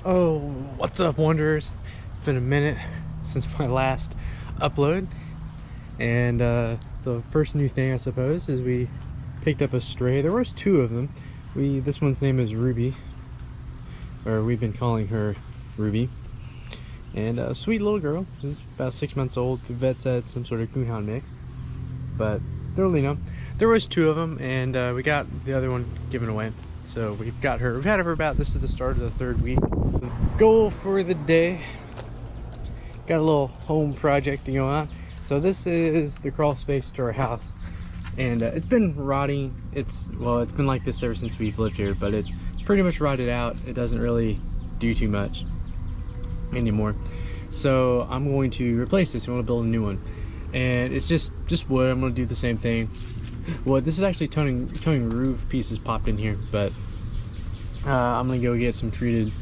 Oh, what's up, Wanderers? It's been a minute since my last upload, and the first new thing, I suppose, is we picked up a stray. There was two of them. This one's name is Ruby, or we've been calling her Ruby, and a sweet little girl. She's about 6 months old. The vet said some sort of coonhound mix, but don't really know. There was two of them, and we got the other one given away. So we've got her. We've had her for about, this is the start of the third week. Goal for the day, got a little home project to go on. So this is the crawl space to our house, and it's been rotting. It's been like this ever since we've lived here, but it's pretty much rotted out. It doesn't really do too much anymore, so I'm going to replace this. I'm going to build a new one, and it's just wood. I'm going to do the same thing. Well, this is actually towing roof pieces popped in here, but I'm going to go get some treated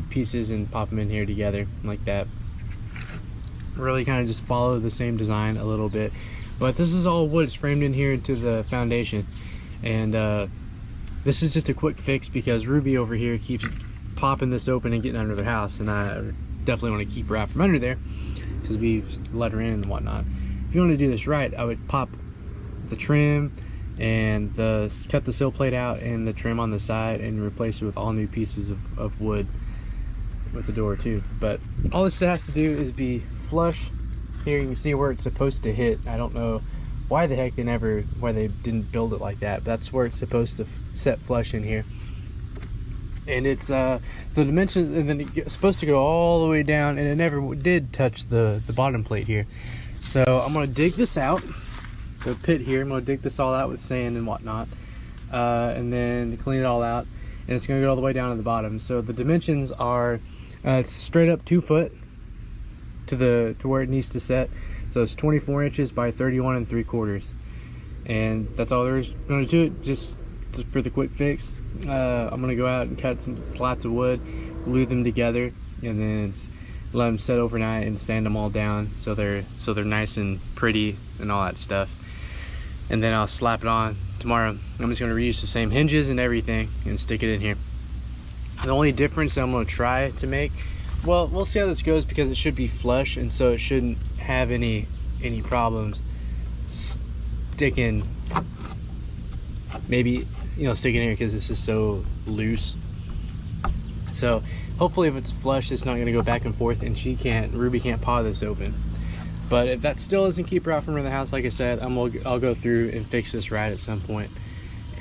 pieces and pop them in here together like that. Really kind of just follow the same design a little bit, but this is all wood. It's framed in here to the foundation, and this is just a quick fix because Ruby over here keeps popping this open and getting under the house, and I definitely want to keep her out from under there because we've let her in and whatnot. If you want to do this right, I would pop the trim and cut the sill plate out and the trim on the side and replace it with all new pieces of wood with the door too. But all this has to do is be flush. Here you can see where it's supposed to hit. I don't know why the heck why they didn't build it like that, but that's where it's supposed to set flush in here. And it's the dimensions, and then it's supposed to go all the way down, and it never did touch the bottom plate here. So I'm gonna dig this out, the pit here. I'm gonna dig this all out with sand and whatnot, and then clean it all out, and it's gonna go all the way down to the bottom. So the dimensions are it's straight up 2 foot to where it needs to set. So it's 24 inches by 31 3/4, and that's all there's going to do it. Just for the quick fix, I'm going to go out and cut some slats of wood, glue them together, and then let them set overnight and sand them all down so they're nice and pretty and all that stuff. And then I'll slap it on tomorrow. I'm just going to reuse the same hinges and everything and stick it in here. The only difference that I'm going to try to make, well, we'll see how this goes, because it should be flush, and so it shouldn't have any problems sticking, maybe, sticking in here, because this is so loose. So hopefully if it's flush, it's not going to go back and forth, and Ruby can't paw this open. But if that still doesn't keep her out from the house, like I said, I'll go through and fix this right at some point.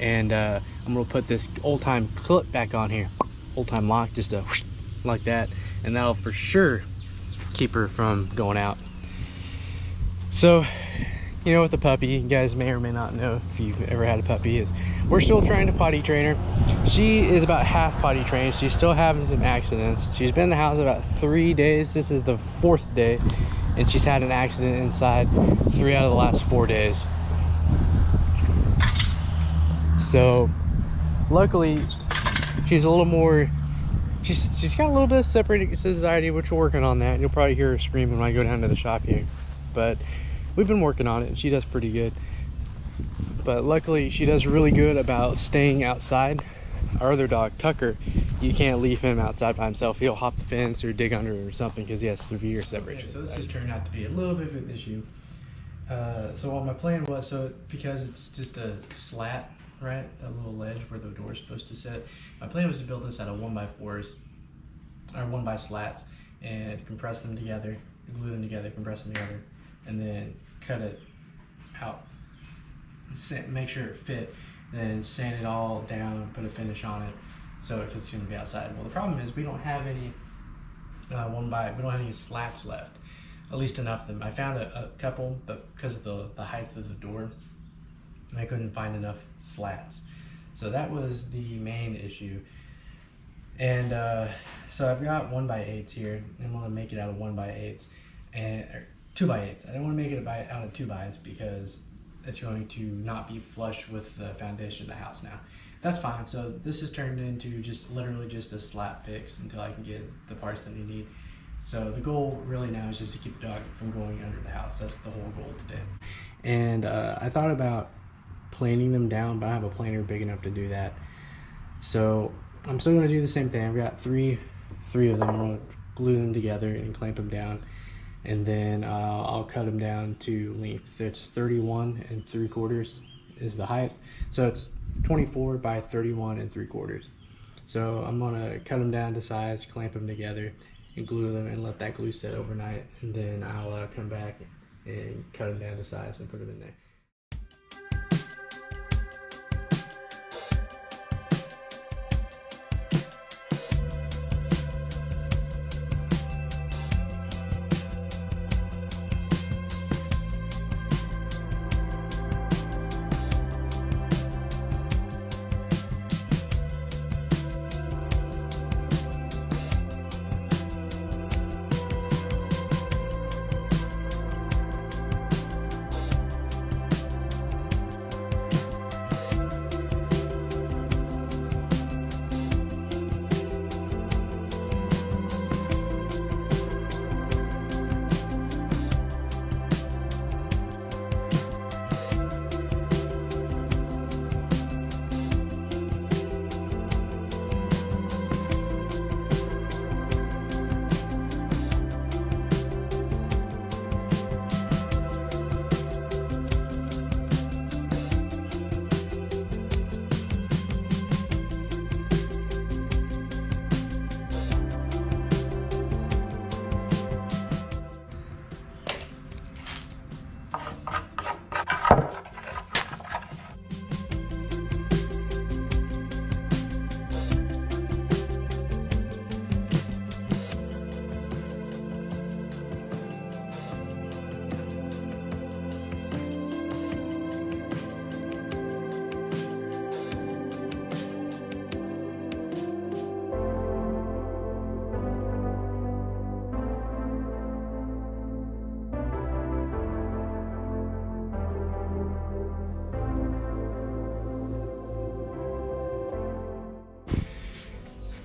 And I'm going to put this old-time clip back on here, old-time lock, just a whoosh, like that, and that'll for sure keep her from going out. So, with the puppy, you guys may or may not know if you've ever had a puppy, is we're still trying to potty train her. She is about half potty trained. She's still having some accidents. She's been in the house about 3 days. This is the 4th day, and she's had an accident inside 3 out of the last 4 days. So luckily she's a little more, she's got a little bit of separating anxiety, which we're working on that. You'll probably hear her screaming when I go down to the shop here, but we've been working on it, and she does pretty good. But luckily she does really good about staying outside. Our other dog, Tucker, you can't leave him outside by himself. He'll hop the fence or dig under it or something because he has severe separation. Okay, so this has turned out to be a little bit of an issue. So what my plan was, because it's just a slat, right, that little ledge where the door is supposed to sit, my plan was to build this out of 1x4s or 1x slats and compress them together, glue them together, compress them together, and then cut it out, make sure it fit, then sand it all down, put a finish on it, so it's going to be outside. Well, the problem is we don't have any we don't have any slats left, at least enough of them. I found a couple, but because of the height of the door, I couldn't find enough slats. So that was the main issue. And so I've got 1x8s here, and I'm going to make it out of 1x8s and 2x8s. I don't want to make it out of 2x because it's going to not be flush with the foundation of the house now. That's fine. So this has turned into literally just a slat fix until I can get the parts that we need. So the goal really now is just to keep the dog from going under the house. That's the whole goal today. And I thought about planing them down, but I have a planer big enough to do that. So I'm still going to do the same thing. I've got three of them. I'm going to glue them together and clamp them down, and then I'll cut them down to length. It's 31 3/4 is the height, so it's 24 by 31 3/4. So I'm going to cut them down to size, clamp them together, and glue them, and let that glue set overnight, and then I'll come back and cut them down to size and put them in there.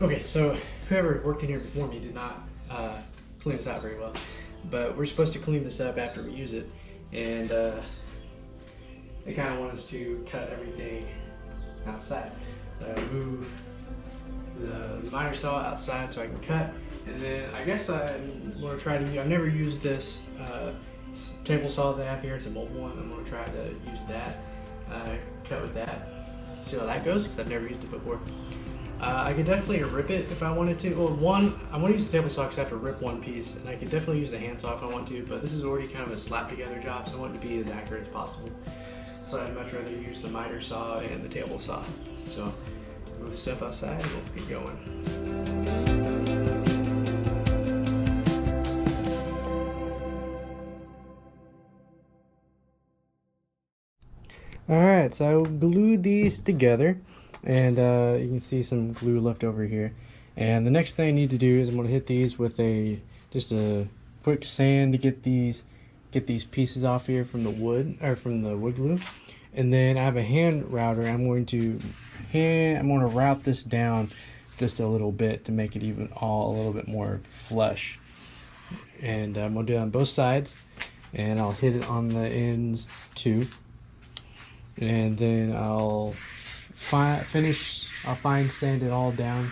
Okay, so whoever worked in here before me did not clean this out very well, but we're supposed to clean this up after we use it, and they kind of want us to cut everything outside. Move the miter saw outside so I can cut, and then I guess I'm going to try to, I've never used this table saw they have here, it's a mobile one. I'm going to try to use that, cut with that, see how that goes, because I've never used it before. I could definitely rip it if I wanted to. Well, I want to use the table saw because I have to rip one piece, and I could definitely use the handsaw if I want to, but this is already kind of a slap together job, so I want it to be as accurate as possible. So I'd much rather use the miter saw and the table saw. So move the stuff outside and we'll get going. Alright, so I glued these together, and you can see some glue left over here. And the next thing I need to do is I'm going to hit these with just a quick sand to get these pieces off here from the wood, or from the wood glue. And then I have a hand router. I'm going to route this down just a little bit to make it even all a little bit more flush. And I'm going to do it on both sides, and I'll hit it on the ends too. And then I'll fine sand it all down,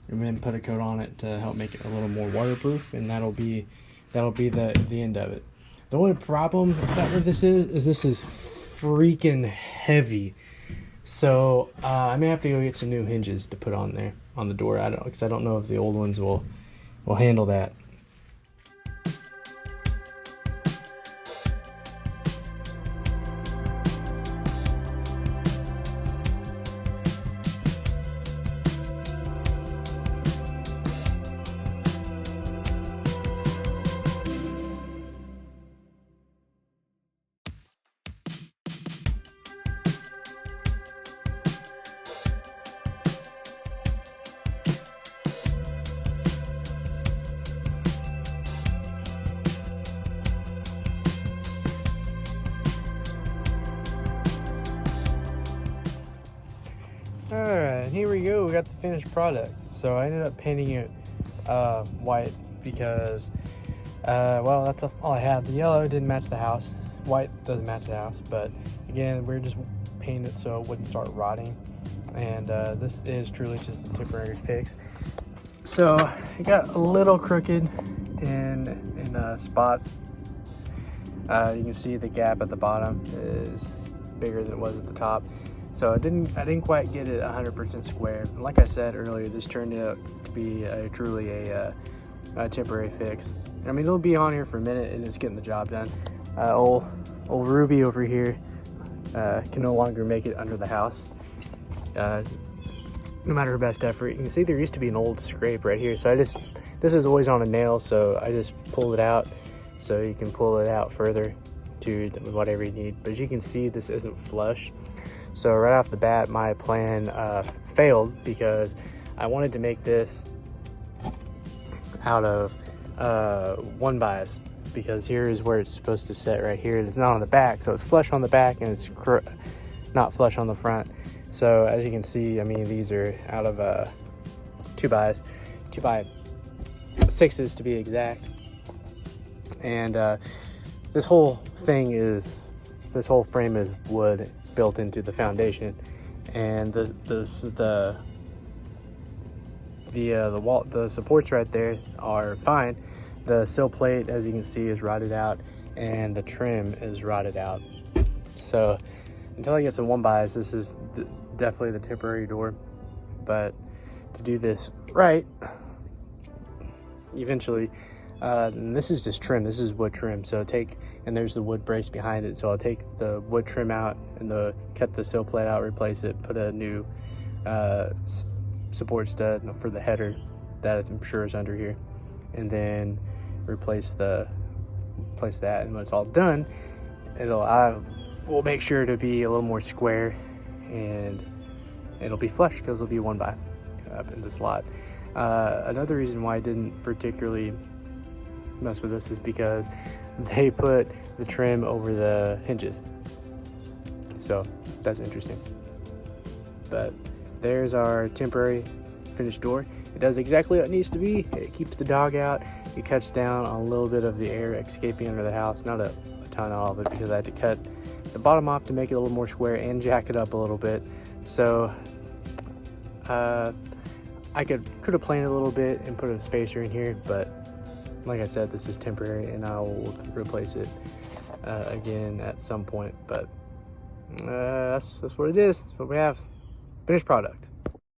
and then put a coat on it to help make it a little more waterproof, and that'll be the end of it. The only problem with this is this is freaking heavy, so I may have to go get some new hinges to put on there on the door. Because I don't know if the old ones will handle that. Alright, here we go. We got the finished product. So I ended up painting it white because, well, that's all I had. The yellow didn't match the house, white doesn't match the house, but again, we're just painting it so it wouldn't start rotting. And this is truly just a temporary fix. So it got a little crooked in spots. You can see the gap at the bottom is bigger than it was at the top. So I didn't quite get it 100% square. Like I said earlier, this turned out to be truly a temporary fix. I mean, it'll be on here for a minute and it's getting the job done. Old Ruby over here can no longer make it under the house. No matter her best effort. You can see there used to be an old scrape right here. So this is always on a nail, so I just pulled it out so you can pull it out further to whatever you need. But as you can see, this isn't flush. So right off the bat, my plan failed because I wanted to make this out of 1x, because here is where it's supposed to sit right here. It's not on the back, so it's flush on the back and it's not flush on the front. So as you can see, I mean, these are out of 2x, 2x6s to be exact. And this whole frame is wood built into the foundation, and the supports right there are fine. The sill plate, as you can see, is rotted out, and the trim is rotted out. So until I get some 1x, this is definitely the temporary door. But to do this right, eventually, and this is just trim. This is wood trim. So and there's the wood brace behind it. So I'll take the wood trim out and cut the sill plate out, replace it, put a new support stud for the header that I'm sure is under here, and then replace that. And when it's all done, we'll make sure to be a little more square, and it'll be flush because it'll be 1x up in the slot. Another reason why I didn't particularly mess with this is because they put the trim over the hinges, so that's interesting. But there's our temporary finished door. It does exactly what it needs to be. It keeps the dog out. It cuts down on a little bit of the air escaping under the house, not a ton of it, because I had to cut the bottom off to make it a little more square and jack it up a little bit. So I could have planed a little bit and put a spacer in here, but like I said, this is temporary, and I'll replace it again at some point. But that's what it is. That's what we have. Finished product.